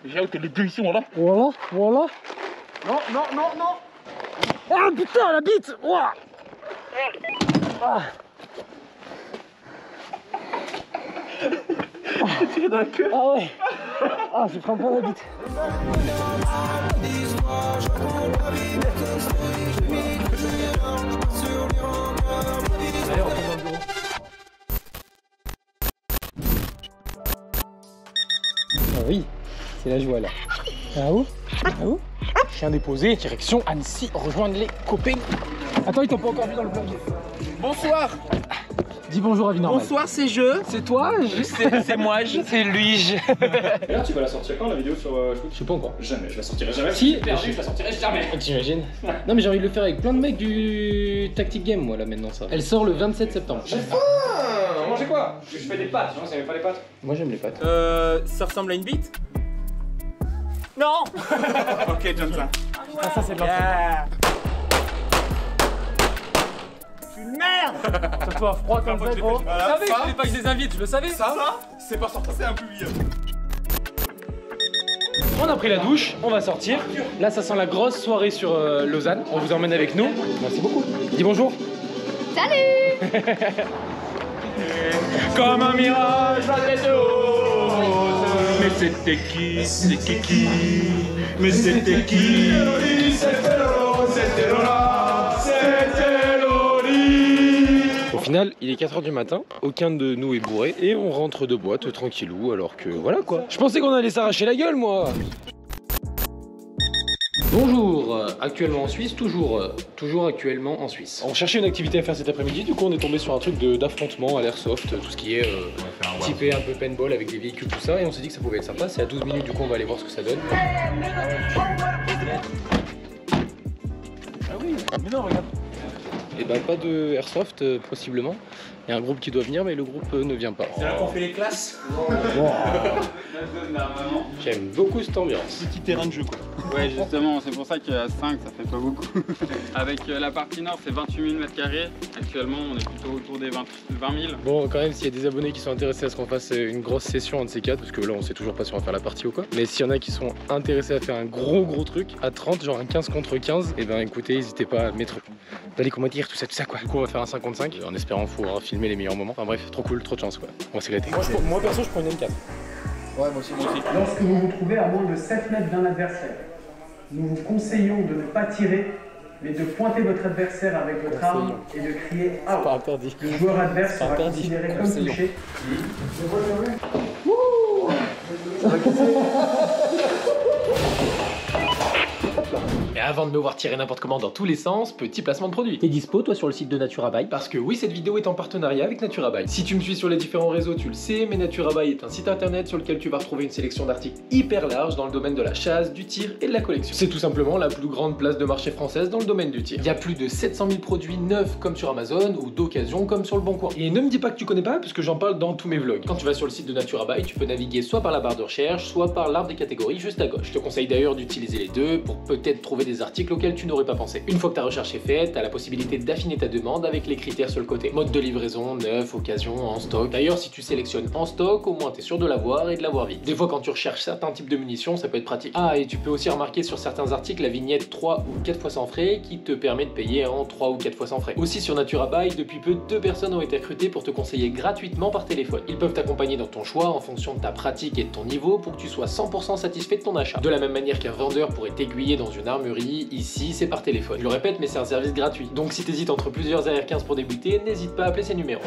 J'ai que les deux ici, voilà. Voilà, voilà. Non, non, non, non. Ah putain, la bite. Ouah. Ah. Tiré dans la queue. Ah ouais. Ah, je prends pas la bite. Allez, on retourne dans le bureau. Ah oui, c'est la joie là. Ah où? Ah où? Chien déposé, direction Annecy, rejoindre les copains. Attends, ils t'ont pas encore vu dans le vlog. Bonsoir. Dis bonjour à vie normale. Bonsoir, c'est je. C'est toi? C'est moi, C'est lui. Là, tu vas la sortir quand la vidéo sur Je sais pas encore. Jamais, je la sortirai jamais. Si, Perdu, je la sortirai jamais. t'imagines? Non mais j'ai envie de le faire avec plein de mecs du Tactic Game moi là maintenant ça. Elle sort le 27 septembre. On mangeait quoi? Je fais des pâtes, tu vois, ça avait pas les pâtes. Moi j'aime les pâtes. Ça ressemble à une bite? Non. Ok, Johnson. Ah ça c'est de Yeah. Merde. Ça soit froid comme ça gros. Voilà, Je savais qu'il fallait pas que je les invite, je le savais. Ça, c'est pas sorti, c'est un peu vieux. On a pris la douche, on va sortir. Là ça sent la grosse soirée sur Lausanne. On vous emmène avec nous. Merci beaucoup. Dis bonjour. Salut. Comme un mirage, la tête haute. Mais c'était qui? C'était qui? Mais c'était qui? C'était Lola, c'était Lola, c'était Loli. Au final, il est 4h du matin, aucun de nous est bourré et on rentre de boîte tranquillou alors que voilà quoi. Je pensais qu'on allait s'arracher la gueule moi. Bonjour, actuellement en Suisse, toujours actuellement en Suisse. On cherchait une activité à faire cet après-midi, du coup on est tombé sur un truc d'affrontement à l'airsoft, tout ce qui est typé un peu paintball avec des véhicules, tout ça, et on s'est dit que ça pouvait être sympa, c'est à 12 minutes, du coup on va aller voir ce que ça donne. Ah oui, mais non, regarde. Et bah pas de airsoft possiblement, il y a un groupe qui doit venir mais le groupe ne vient pas. C'est là qu'on fait les classes. J'aime beaucoup cette ambiance. Petit terrain de jeu quoi. Ouais, justement, c'est pour ça qu'à 5 ça fait pas beaucoup. Avec la partie nord, c'est 28 000 m². Actuellement, on est plutôt autour des 20 000. Bon, quand même, s'il y a des abonnés qui sont intéressés à ce qu'on fasse une grosse session, un de ces quatre, parce que là, on sait toujours pas si on va faire la partie ou quoi. Mais s'il y en a qui sont intéressés à faire un gros truc, à 30, genre un 15 contre 15, et ben écoutez, n'hésitez pas à mettre dans les commentaires, tout ça quoi. Du coup, on va faire un 55, en espérant pouvoir filmer les meilleurs moments. Enfin bref, trop cool, trop de chance quoi. On va s'éclater. Moi perso, je prends une M4. Ouais, moi aussi. Lorsque vous vous trouvez à moins de 7 mètres d'un adversaire, nous vous conseillons de ne pas tirer, mais de pointer votre adversaire avec votre arme et de crier out. Pas interdit. Le joueur adverse sera interdit. considéré comme Conseillons. touché. Et avant de me voir tirer n'importe comment dans tous les sens, petit placement de produit. T'es dispo toi sur le site de Naturabuy? Parce que oui, cette vidéo est en partenariat avec Naturabuy. Si tu me suis sur les différents réseaux, tu le sais, mais Naturabuy est un site internet sur lequel tu vas retrouver une sélection d'articles hyper large dans le domaine de la chasse, du tir et de la collection. C'est tout simplement la plus grande place de marché française dans le domaine du tir. Il y a plus de 700 000 produits neufs comme sur Amazon ou d'occasion comme sur le Bon Coin. Et ne me dis pas que tu connais pas, puisque j'en parle dans tous mes vlogs. Quand tu vas sur le site de Naturabuy, tu peux naviguer soit par la barre de recherche, soit par l'arbre des catégories juste à gauche. Je te conseille d'ailleurs d'utiliser les deux pour peut-être trouver des articles auxquels tu n'aurais pas pensé. Une fois que ta recherche est faite, tu as la possibilité d'affiner ta demande avec les critères sur le côté. Mode de livraison, neuf, occasion, en stock. D'ailleurs, si tu sélectionnes en stock, au moins tu es sûr de l'avoir et de l'avoir vite. Des fois, quand tu recherches certains types de munitions, ça peut être pratique. Ah, et tu peux aussi remarquer sur certains articles la vignette 3 ou 4 fois sans frais qui te permet de payer en 3 ou 4 fois sans frais. Aussi sur Naturabuy, depuis peu, 2 personnes ont été recrutées pour te conseiller gratuitement par téléphone. Ils peuvent t'accompagner dans ton choix en fonction de ta pratique et de ton niveau pour que tu sois 100% satisfait de ton achat. De la même manière qu'un vendeur pourrait t'aiguiller dans une armurerie, ici c'est par téléphone. Je le répète, mais c'est un service gratuit. Donc si t'hésites entre plusieurs AR-15 pour débuter, n'hésite pas à appeler ces numéros.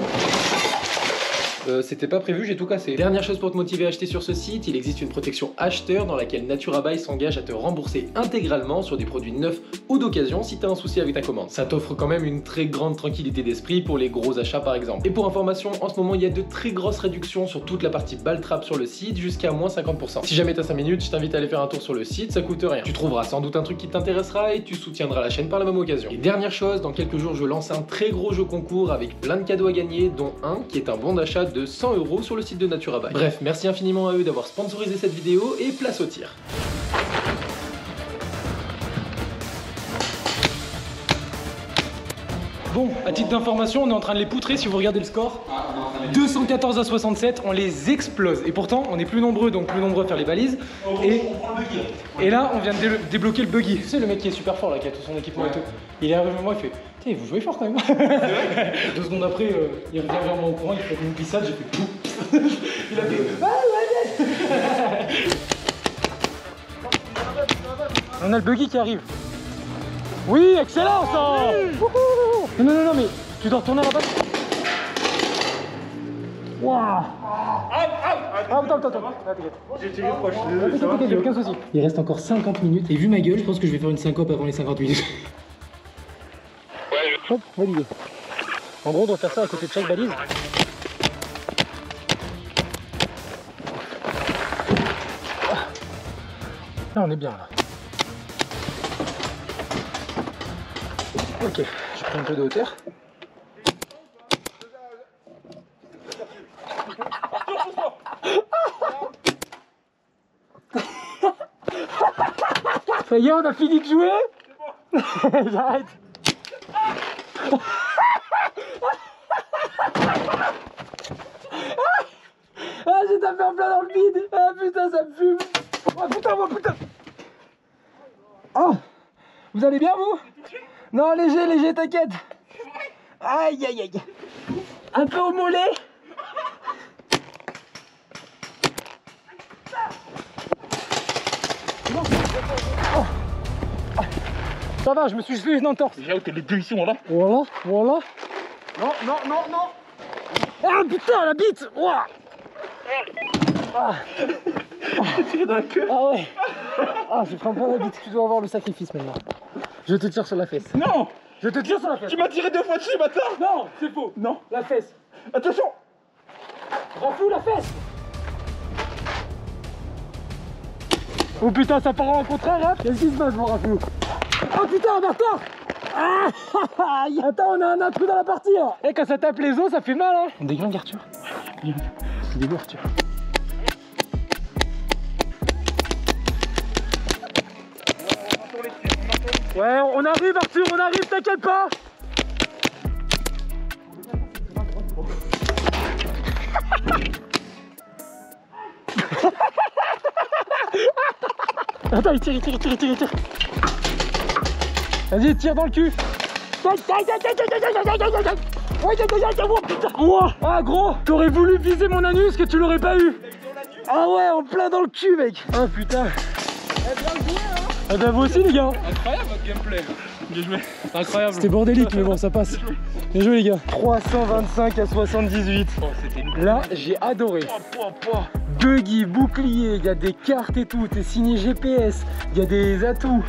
C'était pas prévu, j'ai tout cassé. Dernière chose pour te motiver à acheter sur ce site, il existe une protection acheteur dans laquelle Naturabuy s'engage à te rembourser intégralement sur des produits neufs ou d'occasion si t'as un souci avec ta commande. Ça t'offre quand même une très grande tranquillité d'esprit pour les gros achats par exemple. Et pour information, en ce moment il y a de très grosses réductions sur toute la partie ball trap sur le site, jusqu'à moins 50%. Si jamais t'as 5 minutes, je t'invite à aller faire un tour sur le site, ça coûte rien. Tu trouveras sans doute un truc qui t'intéressera et tu soutiendras la chaîne par la même occasion. Et dernière chose, dans quelques jours je lance un très gros jeu concours avec plein de cadeaux à gagner, dont un qui est un bon d'achat de 100 € sur le site de Naturabuy. Bref, merci infiniment à eux d'avoir sponsorisé cette vidéo et place au tir. Bon, à titre d'information, on est en train de les poutrer si vous regardez le score. 214 à 67, on les explose. Et pourtant, on est plus nombreux, donc plus nombreux à faire les balises. Et là, on vient de débloquer le buggy. Tu sais, le mec qui est super fort là, qui a tout son équipement et tout. Il est arrivé à moi, il fait tiens, vous jouez fort quand même. 2 secondes après, il revient vers moi au courant, il fait une glissade, j'ai fait pouf. Il a fait on a le buggy qui arrive. Oui, excellent ça. Non, mais tu dois retourner à la base. Waouh. Attends. J'ai tiré proche. T'inquiète, y'a aucun souci. Il reste encore 50 minutes. Et vu ma gueule, je pense que je vais faire une syncope avant les 50 minutes. Hop, validé. En gros, on doit faire ça à côté de chaque balise. Là, on est bien là. Ok, je prends un peu de hauteur. Ça y est, on a fini de jouer. J'arrête. Ah, j'ai tapé en plein dans le vide. Ah putain, ça me fume. Oh putain. Oh, vous allez bien vous? Non, léger, t'inquiète. Aïe. Un peu au mollet. Oh. Ça va, je me suis fait une entorse. Déjà, t'es les deux ici, voilà. Voilà. Non. Ah putain, la bite. Ouah. J'ai tiré dans la queue. Ah ouais. Ah, je prends pas la bite. Tu dois avoir le sacrifice maintenant. Je te tire sur la fesse. Non. Je te tire sur la fesse. Tu m'as tiré 2 fois dessus, bâtard. Non, c'est faux. Non. La fesse. Attention. Rafou, la fesse. Oh putain, ça part en contraire, hein. Qu'est-ce qui se passe, mon Rafou? Oh putain, bâtard. Ah, attends, on a un trou dans la partie, là. Et quand ça tape les os, ça fait mal, hein. On déglingue, Arthur. Déglingue, Arthur. Ouais, on arrive, Arthur, on arrive, t'inquiète pas. Attends, il tire. Vas-y, tire dans le cul. Ah gros, t'aurais voulu viser mon anus que tu l'aurais pas eu. Ah ouais, en plein dans le cul, mec. Ah putain. Ah bah vous aussi les gars. Incroyable votre gameplay. Bien joué. Incroyable. C'était bordélique mais bon ça passe. Bien joué les gars. 325 à 78. Oh, c'était là j'ai adoré. Buggy, bouclier, il y a des cartes et tout, t'es signé GPS, il y a des atouts.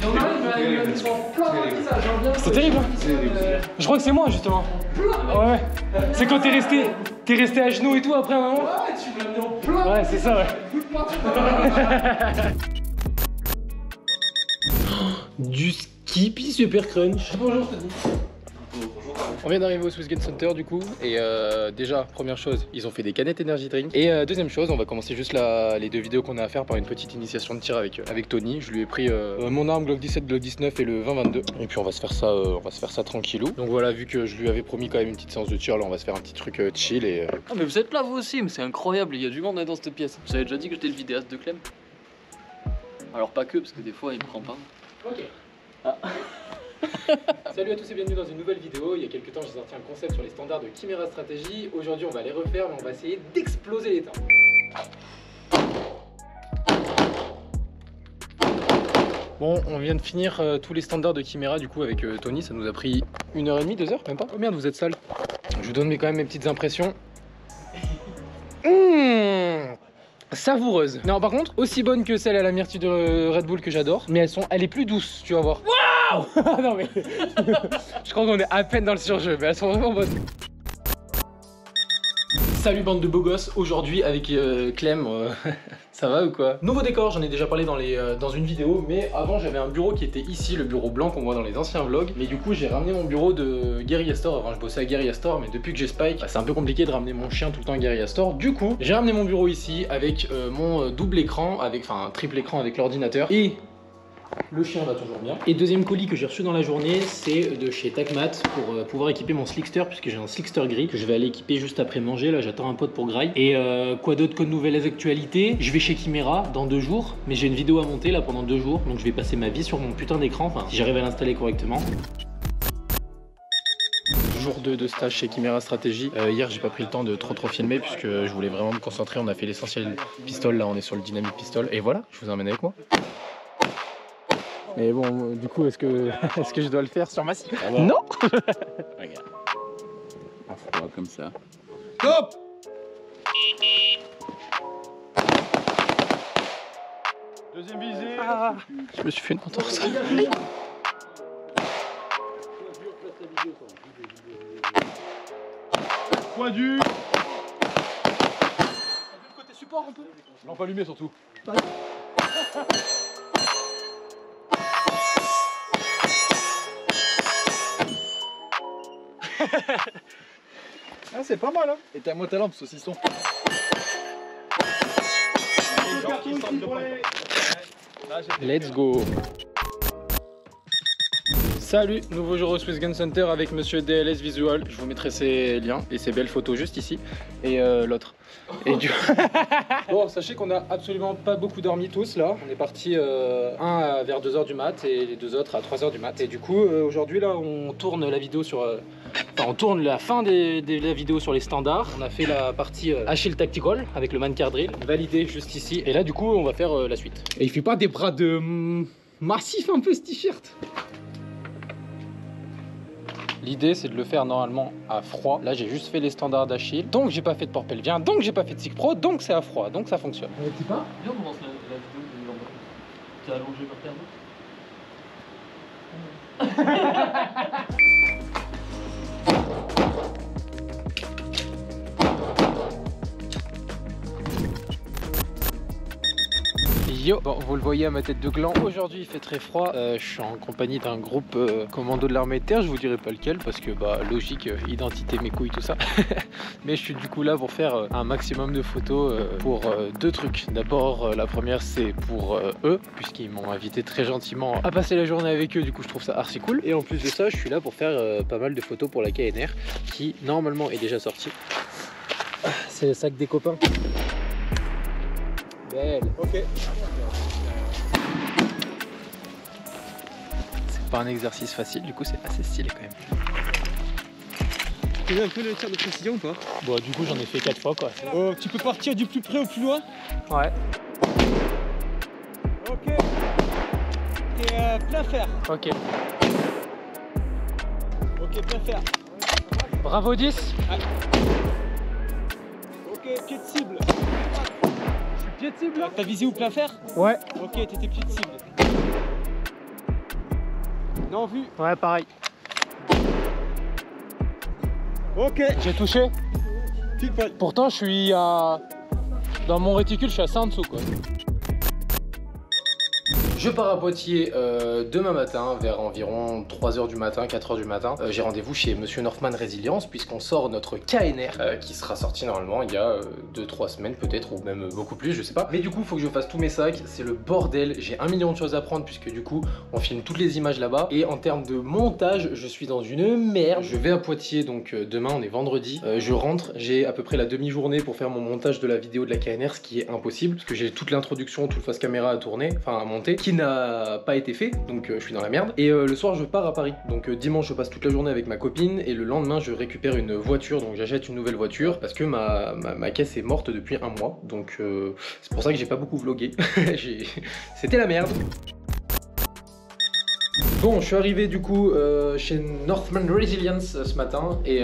C'est terrible hein. Je crois que c'est moi justement. Ouais. C'est quand t'es resté à genoux et tout après un moment. Ouais, tu m'as mis en plein. Ouais, c'est ça ouais. Du Skippy Super Crunch. Bonjour Tony. On vient d'arriver au Swissgate Center du coup et déjà première chose ils ont fait des canettes Energy Drink et deuxième chose on va commencer juste les 2 vidéos qu'on a à faire par une petite initiation de tir avec Tony. Je lui ai pris mon arme Glock 17, Glock 19 et le 20-22 et puis on va se faire ça tranquillou. Donc voilà, vu que je lui avais promis quand même une petite séance de tir, là on va se faire un petit truc chill et Ah mais vous êtes là vous aussi, mais c'est incroyable, il y a du monde dans cette pièce. Vous avez déjà dit que j'étais le vidéaste de Clem? Alors pas que, parce que des fois il me prend pas. Ok. Ah. Salut à tous et bienvenue dans une nouvelle vidéo. Il y a quelques temps j'ai sorti un concept sur les standards de Chimera Strategy. Aujourd'hui on va les refaire mais on va essayer d'exploser les temps. Bon, on vient de finir tous les standards de Chimera du coup avec Tony. Ça nous a pris 1h30, 2 heures, même pas. Oh merde, vous êtes sale. Je vous donne quand même mes petites impressions. Savoureuse. Non, par contre, aussi bonne que celle à la myrtille de Red Bull que j'adore, mais elle est plus douce, tu vas voir. Waouh. Non mais, je crois qu'on est à peine dans le surjeu, mais elles sont vraiment bonnes. Salut bande de beaux gosses, aujourd'hui avec Clem, ça va ou quoi? Nouveau décor, j'en ai déjà parlé dans une vidéo, mais avant j'avais un bureau qui était ici, le bureau blanc qu'on voit dans les anciens vlogs, mais du coup j'ai ramené mon bureau de Guerrilla Store. Avant je bossais à Guerrilla Store, mais depuis que j'ai Spike, bah, c'est un peu compliqué de ramener mon chien tout le temps à Guerrilla Store. Du coup j'ai ramené mon bureau ici avec mon double écran, enfin un triple écran avec l'ordinateur et Le chien va toujours bien. Et deuxième colis que j'ai reçu dans la journée, c'est de chez Tacmat pour pouvoir équiper mon Slickster, puisque j'ai un Slickster gris que je vais aller équiper juste après manger. Là, j'attends un pote pour graille. Et quoi d'autre comme nouvelles actualités? Je vais chez Chimera dans 2 jours, mais j'ai une vidéo à monter là pendant 2 jours, donc je vais passer ma vie sur mon putain d'écran, enfin si j'arrive à l'installer correctement. Jour 2 de stage chez Chimera Stratégie. Hier j'ai pas pris le temps de trop filmer puisque je voulais vraiment me concentrer. On a fait l'essentiel pistol, là on est sur le dynamique pistol. Et voilà, je vous emmène avec moi. Mais bon, du coup, est-ce que je dois le faire sur ma scie? Non. Regarde. À froid comme ça. Top. Deuxième visée. Ah, je me suis fait une entorse. Point du. Côté support un peu. Lampe allumée surtout. Ah, c'est pas mal, hein. Et t'as moi ta lampe, saucisson. Let's go. Salut, nouveau jour au Swiss Gun Center avec monsieur DLS Visual. Je vous mettrai ses liens et ses belles photos juste ici. Et l'autre. Et du... Bon, sachez qu'on a absolument pas beaucoup dormi tous là. On est parti un vers 2h du mat et les deux autres à 3h du mat. Et du coup, aujourd'hui là, on tourne la vidéo sur... Enfin, on tourne la fin de la vidéo sur les standards. On a fait la partie Achille Tactical avec le Mancar Drill, validé juste ici. Et là, du coup, on va faire la suite. Et il fait pas des bras de massif un peu ce t-shirt? L'idée c'est de le faire normalement à froid. Là j'ai juste fait les standards d'Achille, donc j'ai pas fait de port pelvien, donc j'ai pas fait de SIG Pro, donc c'est à froid, donc ça fonctionne. Tu pas? Viens, on commence la vidéo de t'es allongé par terre. Yo, bon, vous le voyez à ma tête de gland, aujourd'hui il fait très froid, je suis en compagnie d'un groupe commando de l'armée de terre, je vous dirai pas lequel parce que bah logique, identité, mes couilles, tout ça. Mais je suis du coup là pour faire un maximum de photos pour 2 trucs. D'abord la première c'est pour eux, puisqu'ils m'ont invité très gentiment à passer la journée avec eux, du coup je trouve ça archi cool. Et en plus de ça je suis là pour faire pas mal de photos pour la KNR qui normalement est déjà sortie. C'est le sac des copains. Belle. Ok. C'est pas un exercice facile, du coup c'est assez stylé quand même. Tu connais un peu le tir de précision ou pas? Bon, du coup j'en ai fait 4 fois quoi. Tu peux partir du plus près au plus loin? Ouais. Ok. T'es plein fer. Ok. Ok, plein fer. Bravo 10. Ah. Ok, pied de cible. Pied de cible. T'as visé où, plein fer? Ouais. Ok, t'étais pied de cible. Non, vu. Ouais, pareil. Ok. J'ai touché. Pile poil. Pourtant je suis à... Dans mon réticule je suis assez en dessous quoi. Je pars à Poitiers demain matin vers environ 3h du matin, 4h du matin. J'ai rendez-vous chez Monsieur Northman Résilience puisqu'on sort notre KNR qui sera sorti normalement il y a 2-3 semaines peut-être ou même beaucoup plus, je sais pas. Mais du coup il faut que je fasse tous mes sacs, c'est le bordel, j'ai 1 million de choses à prendre puisque du coup on filme toutes les images là-bas. Et en termes de montage, je suis dans une merde. Je vais à Poitiers donc demain, on est vendredi. Je rentre, j'ai à peu près la demi-journée pour faire mon montage de la vidéo de la KNR, ce qui est impossible parce que j'ai toute l'introduction, tout le face caméra à tourner, enfin à monter, qui n'a pas été fait, donc je suis dans la merde. Et le soir je pars à Paris, donc dimanche je passe toute la journée avec ma copine et le lendemain je récupère une voiture, donc j'achète une nouvelle voiture parce que ma caisse est morte depuis 1 mois, donc c'est pour ça que j'ai pas beaucoup vlogué. C'était la merde. Bon, je suis arrivé du coup chez Northman Resilience ce matin et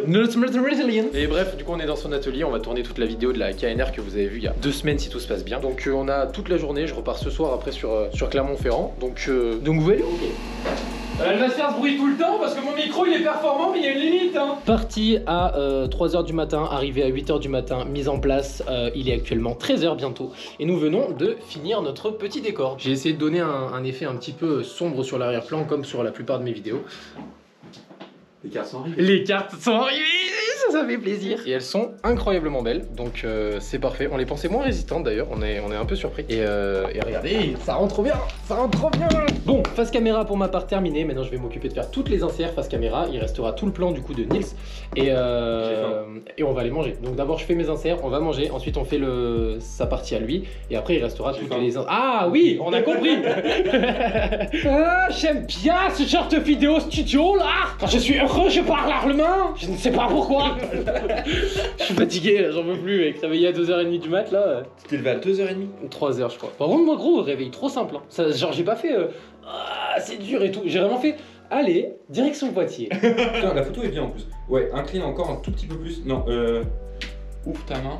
Northman Resilience. Et bref, du coup on est dans son atelier, on va tourner toute la vidéo de la KNR que vous avez vue il y a 2 semaines si tout se passe bien. Donc on a toute la journée, je repars ce soir après sur Clermont-Ferrand. Donc vous voyez, ok. Elle va se faire ce bruit tout le temps parce que mon micro il est performant mais il y a une limite hein. Parti à 3h du matin, arrivé à 8h du matin, mise en place, il est actuellement 13h bientôt et nous venons de finir notre petit décor. J'ai essayé de donner un effet un petit peu sombre sur l'arrière-plan comme sur la plupart de mes vidéos. Les cartes sont arrivées. Les cartes sont arrivées. ça fait plaisir. Et elles sont incroyablement belles, donc c'est parfait. On les pensait moins résistantes d'ailleurs, on est un peu surpris. Et regardez, ça rentre trop bien, ça rentre trop bien. Bon, face caméra pour ma part terminée. Maintenant je vais m'occuper de faire toutes les inserts face caméra. Il restera tout le plan du coup de Nils et on va les manger. Donc d'abord je fais mes inserts, on va manger, ensuite on fait sa partie à lui et après il restera toutes les inserts. Ah oui, on a compris. J'aime bien ce genre de vidéo studio là. Quand je suis heureux, je parle allemand. Je ne sais pas pourquoi. Je suis fatigué là, j'en peux plus mec. Réveillé à 2h30 du mat là. Tu t'es levé à 2h30 ou 3h je crois. Par contre moi gros, réveil trop simple hein. Ça, genre j'ai pas fait c'est dur et tout. J'ai vraiment fait allez, direction Poitiers. Putain, la photo est bien en plus. Ouais, incline encore un tout petit peu plus. Non, ouvre ta main.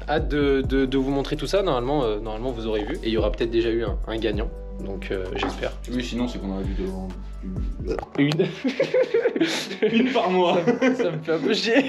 Hâte de vous montrer tout ça. Normalement vous aurez vu. Et il y aura peut-être déjà eu un gagnant. Donc j'espère. Oui, sinon c'est qu'on aurait vu devant. Une par mois. Ça me fait un peu chier.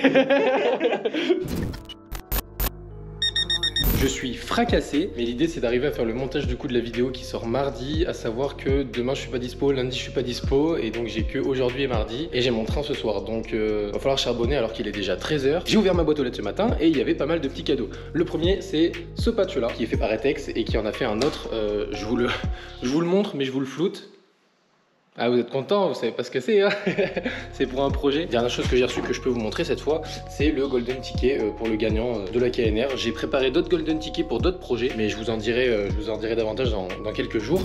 Je suis fracassé, mais l'idée c'est d'arriver à faire le montage du coup de la vidéo qui sort mardi, à savoir que demain je suis pas dispo, lundi je suis pas dispo, et donc j'ai que aujourd'hui et mardi, et j'ai mon train ce soir, donc va falloir charbonner alors qu'il est déjà 13h. J'ai ouvert ma boîte aux lettres ce matin et il y avait pas mal de petits cadeaux. Le premier c'est ce patch-là, qui est fait par Etex et qui en a fait un autre, je vous le montre mais je vous le floute. Ah vous êtes content, vous savez pas ce que c'est hein. C'est pour un projet. Dernière chose que j'ai reçue que je peux vous montrer cette fois, c'est le golden ticket pour le gagnant de la KNR. J'ai préparé d'autres golden tickets pour d'autres projets, mais je vous en dirai davantage dans quelques jours.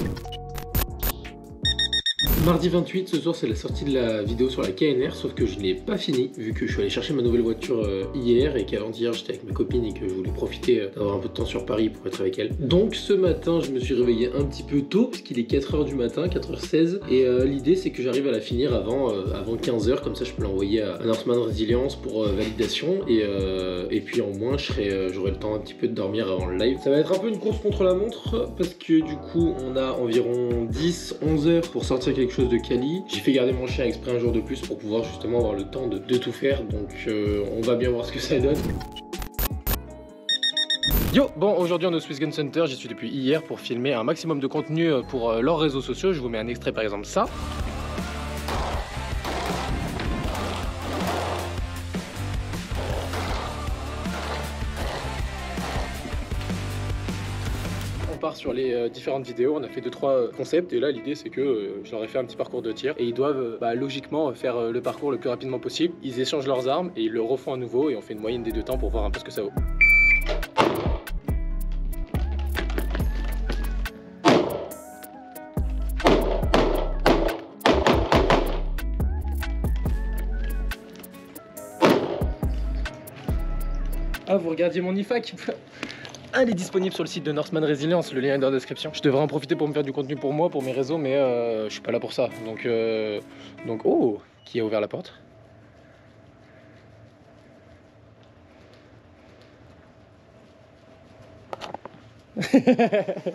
Mardi 28, ce soir c'est la sortie de la vidéo sur la KNR, sauf que je n'ai pas fini vu que je suis allé chercher ma nouvelle voiture hier et qu'avant-hier j'étais avec ma copine et que je voulais profiter d'avoir un peu de temps sur Paris pour être avec elle. Donc ce matin je me suis réveillé un petit peu tôt puisqu'il est 4h du matin, 4h16 et l'idée c'est que j'arrive à la finir avant 15h, comme ça je peux l'envoyer à Northman Resilience pour validation et puis en moins j'aurai le temps un petit peu de dormir avant le live. Ça va être un peu une course contre la montre parce que du coup on a environ 10-11 heures pour sortir quelque chose de quali. J'ai fait garder mon chien exprès un jour de plus pour pouvoir justement avoir le temps de tout faire, donc on va bien voir ce que ça donne. Yo, bon aujourd'hui on est au Swiss Gun Center, j'y suis depuis hier pour filmer un maximum de contenu pour leurs réseaux sociaux. Je vous mets un extrait par exemple ça. Sur les différentes vidéos, on a fait 2-3 concepts et là l'idée c'est que je leur ai fait un petit parcours de tir et ils doivent logiquement faire le parcours le plus rapidement possible. Ils échangent leurs armes et ils le refont à nouveau et on fait une moyenne des deux temps pour voir un peu ce que ça vaut. Ah vous regardiez mon IFAC. Elle est disponible sur le site de Northman Resilience, le lien est dans la description. Je devrais en profiter pour me faire du contenu pour moi, pour mes réseaux, mais je suis pas là pour ça. Donc oh, qui a ouvert la porte?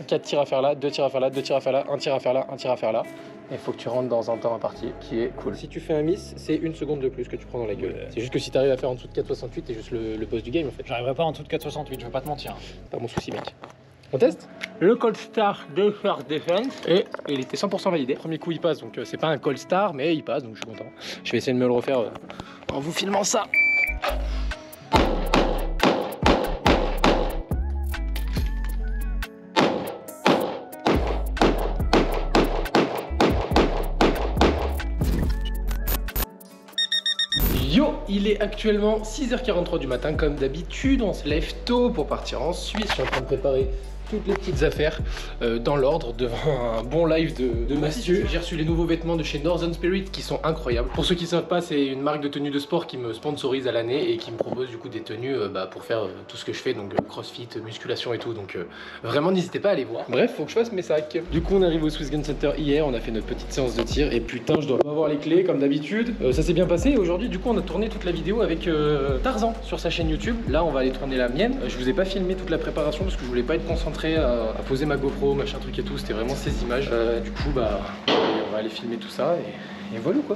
Quatre tirs à faire là, 2 tirs à faire là, 2 tirs à faire là, 1 tir à faire là, 1 tir à faire là. Il faut que tu rentres dans un temps imparti qui est cool. Si tu fais un miss, c'est 1 seconde de plus que tu prends dans la gueule. C'est juste que si tu arrives à faire en dessous de 4,68, t'es juste le boss du game en fait. J'arriverai pas en dessous de 4,68, je vais pas te mentir. Pas mon souci mec. On teste? Le Cold Star de First Defense et il était 100% validé. Premier coup il passe, donc c'est pas un Cold Star mais il passe, donc je suis content. Je vais essayer de me le refaire en vous filmant ça. Yo, il est actuellement 6h43 du matin, comme d'habitude, on se lève tôt pour partir en Suisse. Je suis en train de préparer toutes les petites affaires dans l'ordre devant un bon live de Mathieu. J'ai reçu les nouveaux vêtements de chez Northern Spirit qui sont incroyables. Pour ceux qui ne savent pas, c'est une marque de tenue de sport qui me sponsorise à l'année et qui me propose du coup des tenues pour faire tout ce que je fais, donc crossfit, musculation et tout. Donc vraiment n'hésitez pas à aller voir. Bref, faut que je fasse mes sacs. Du coup on arrive au Swiss Gun Center hier, on a fait notre petite séance de tir et putain je dois pas avoir les clés comme d'habitude. Ça s'est bien passé et aujourd'hui du coup on a tourné toute la vidéo avec Tarzan sur sa chaîne YouTube. Là on va aller tourner la mienne. Je vous ai pas filmé toute la préparation parce que je voulais pas être concentré à poser ma GoPro, machin truc et tout, c'était vraiment ces images. Du coup on va aller filmer tout ça et voilà quoi.